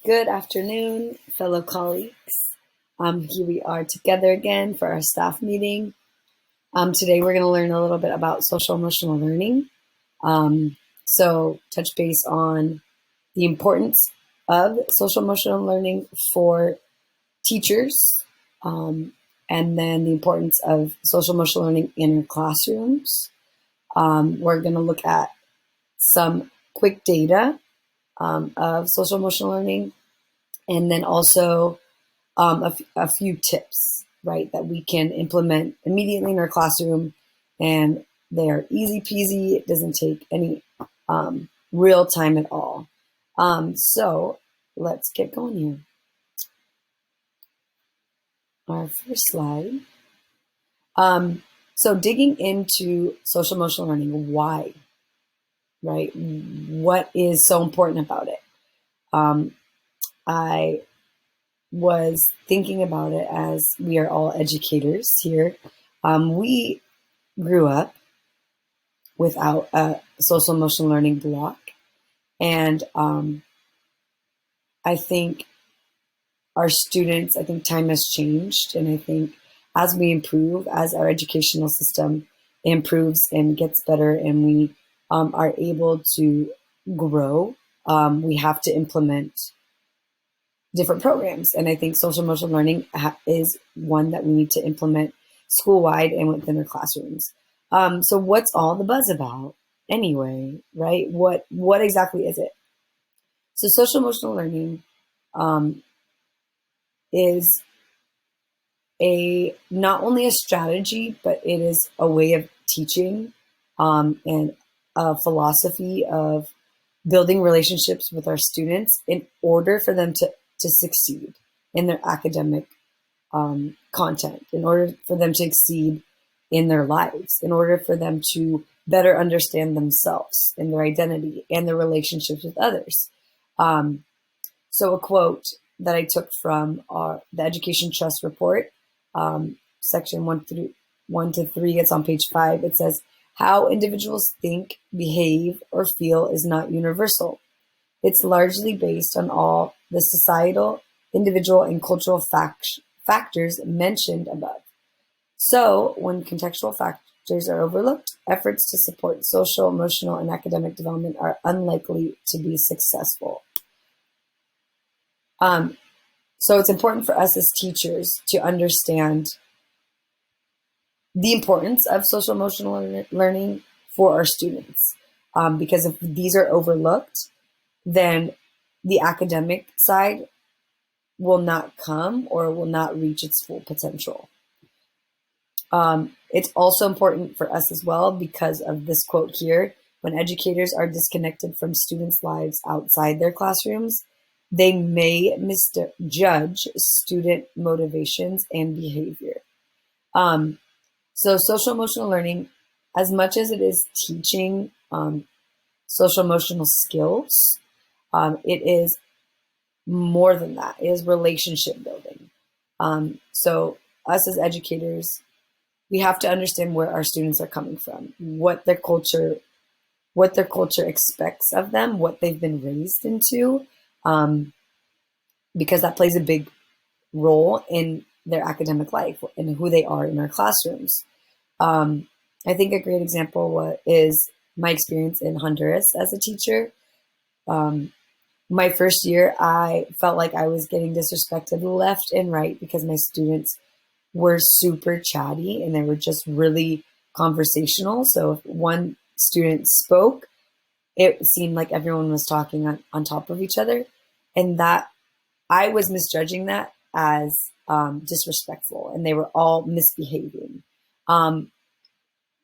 Good afternoon, fellow colleagues. Here we are together again for our staff meeting. Today we're going to learn a little bit about social emotional learning. So touch base on the importance of social emotional learning for teachers, and then the importance of social emotional learning in classrooms. We're going to look at some quick data of social emotional learning, and then also a few tips, right, that we can implement immediately in our classroom. And they are easy peasy. It doesn't take any real time at all. So let's get going here. Our first slide. So digging into social emotional learning, why, right? What is so important about it? I was thinking about it as we are all educators here. We grew up without a social emotional learning block. And I think I think time has changed. And I think as we improve, as our educational system improves and gets better, and we are able to grow, we have to implement different programs. And I think social emotional learning is one that we need to implement school-wide and within our classrooms. So what's all the buzz about anyway, right? What exactly is it? So social emotional learning is not only a strategy, but it is a way of teaching, and a philosophy of building relationships with our students in order for them to succeed in their academic content, in order for them to exceed in their lives, in order for them to better understand themselves and their identity and their relationships with others. So a quote that I took from the Education Trust report, section 1 to 3, it's on page 5. It says, how individuals think, behave, or feel is not universal. It's largely based on all the societal, individual, and cultural factors mentioned above. So, when contextual factors are overlooked, efforts to support social, emotional, and academic development are unlikely to be successful. So it's important for us as teachers to understand the importance of social emotional learning for our students. Because if these are overlooked, then the academic side will not come or will not reach its full potential. It's also important for us as well because of this quote here. When educators are disconnected from students' lives outside their classrooms, they may misjudge student motivations and behavior. So social emotional learning, as much as it is teaching social emotional skills, it is more than that. It is relationship building. So us as educators, we have to understand where our students are coming from, what their culture expects of them, what they've been raised into, because that plays a big role in their academic life and who they are in our classrooms. I think a great example is my experience in Honduras as a teacher. My first year, I felt like I was getting disrespected left and right because my students were super chatty and they were just really conversational. So if one student spoke, it seemed like everyone was talking on top of each other. And that I was misjudging that as disrespectful, and they were all misbehaving.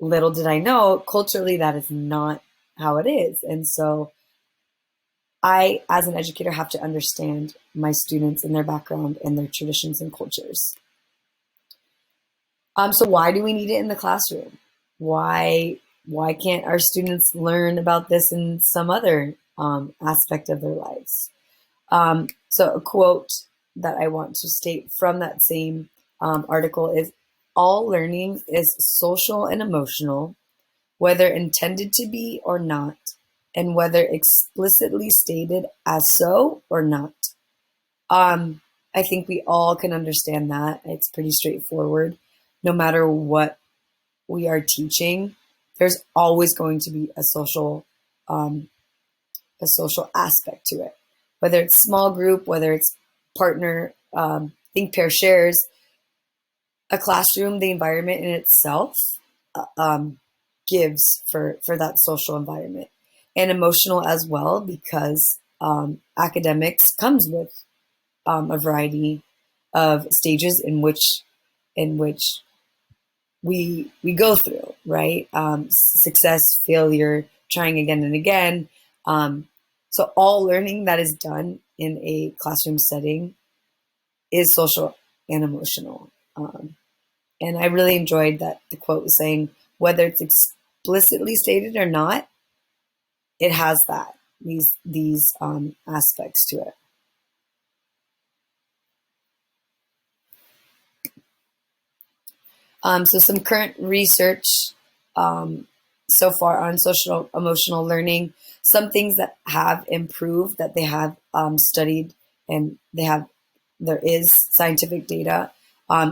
Little did I know, culturally, that is not how it is. And so I, as an educator, have to understand my students and their background and their traditions and cultures. So why do we need it in the classroom? Why can't our students learn about this in some other aspect of their lives? So a quote that I want to state from that same article is, all learning is social and emotional, whether intended to be or not, and whether explicitly stated as so or not. I think we all can understand that. It's pretty straightforward. No matter what we are teaching, there's always going to be um, a social aspect to it. Whether it's small group, whether it's partner, think pair shares, a classroom, the environment in itself gives for that social environment, and emotional as well, because academics comes with a variety of stages in which we go through, right? Success, failure, trying again and again. So all learning that is done in a classroom setting is social and emotional. And I really enjoyed that the quote was saying, whether it's explicitly stated or not, it has these aspects to it. So some current research um, so far on social emotional learning, some things that have improved that they have studied, and there is scientific data,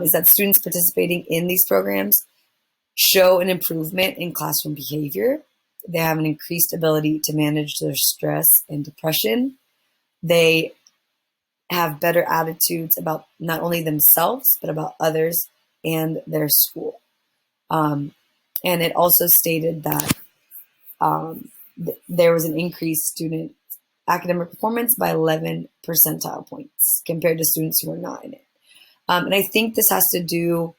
is that students participating in these programs show an improvement in classroom behavior. They have an increased ability to manage their stress and depression. They have better attitudes about not only themselves, but about others and their school. Um, and it also stated that there was an increased student academic performance by 11 percentile points compared to students who are not in it. And I think this has to do,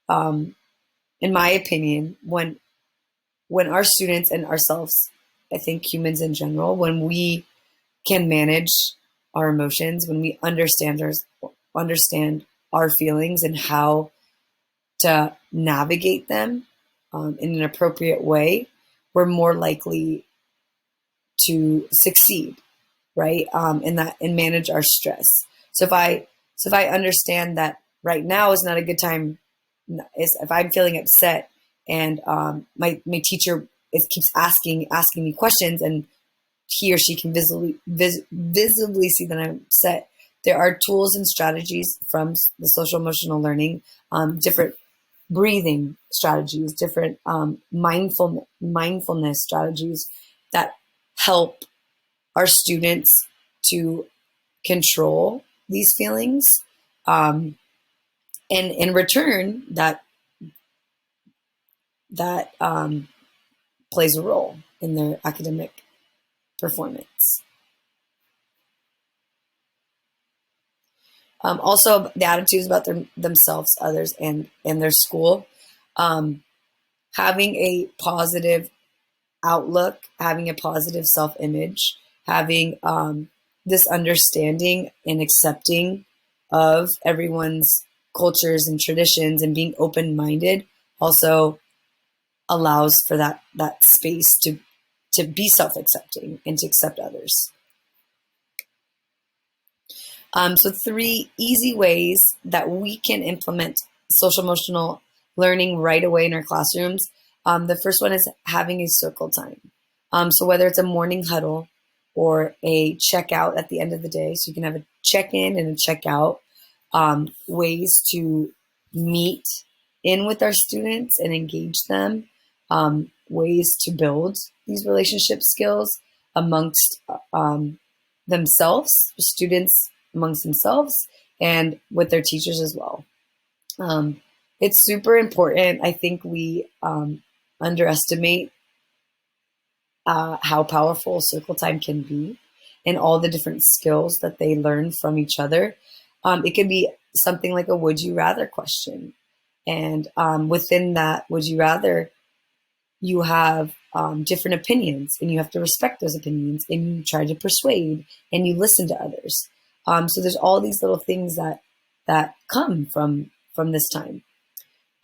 um, in my opinion, when our students and ourselves, I think humans in general, when we can manage our emotions, when we understand our feelings and how to navigate them in an appropriate way, we're more likely to succeed, right? And manage our stress. So if I understand that right now is not a good time, is if I'm feeling upset and my teacher keeps asking me questions, and he or she can visibly see that I'm upset. There are tools and strategies from the social emotional learning, different breathing strategies, different mindfulness strategies that help our students to control these feelings. And in return, that plays a role in their academic performance. Also, the attitudes about themselves, others, and their school. Um, Having a positive outlook, having a positive self image, having this understanding and accepting of everyone's cultures and traditions, and being open minded also allows for that space to be self accepting and to accept others. So 3 easy ways that we can implement social emotional learning right away in our classrooms. The first one is having a circle time. So whether it's a morning huddle or a checkout at the end of the day, so you can have a check in and a check out, ways to meet in with our students and engage them, ways to build these relationship skills amongst themselves, students amongst themselves, and with their teachers as well. Um, it's super important. I think we underestimate how powerful circle time can be and all the different skills that they learn from each other. It could be something like a would you rather question. And within that, would you rather, you have different opinions, and you have to respect those opinions, and you try to persuade, and you listen to others. So there's all these little things that come from this time.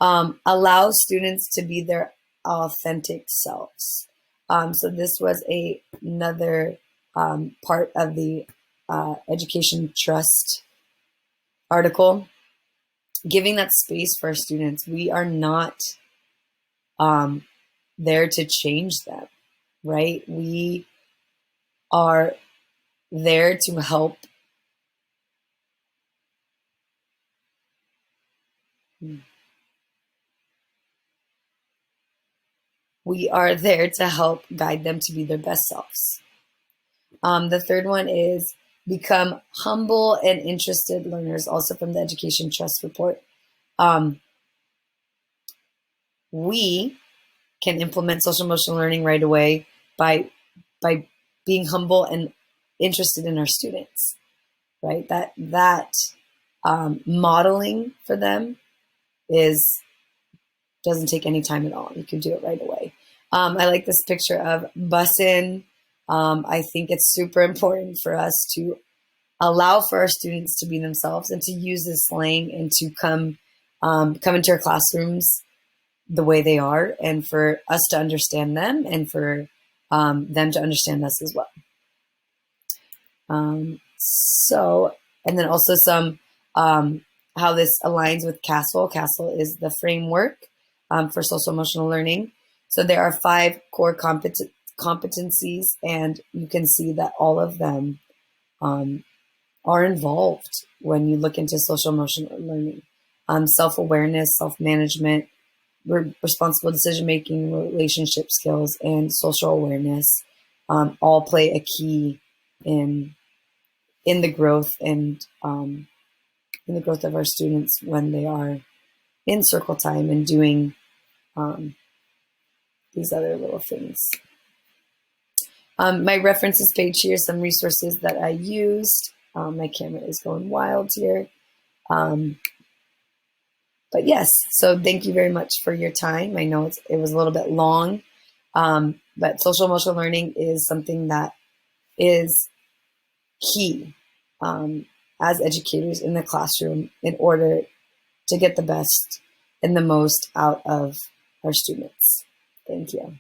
Allow students to be their authentic selves. So this was another part of the Education Trust article, giving that space for our students. We are not um, there to change them, right? We are there to help We are there to help guide them to be their best selves. The third one is become humble and interested learners, also from the Education Trust report. We can implement social emotional learning right away by being humble and interested in our students, right? That modeling for them is doesn't take any time at all. You can do it right away. I like this picture of bussin'. I think it's super important for us to allow for our students to be themselves and to use this slang and to come into our classrooms the way they are, and for us to understand them and for them to understand us as well. So, and then also some how this aligns with CASEL. CASEL is the framework for social emotional learning. So there are 5 core competencies, and you can see that all of them are involved when you look into social emotional learning. Self-awareness, self-management, responsible decision-making, relationship skills, and social awareness all play a key in the growth and in the growth of our students when they are in circle time and doing these other little things. My references page here, some resources that I used. My camera is going wild here. But yes, so thank you very much for your time. I know it was a little bit long, but social emotional learning is something that is key as educators in the classroom in order to get the best and the most out of our students. Thank you.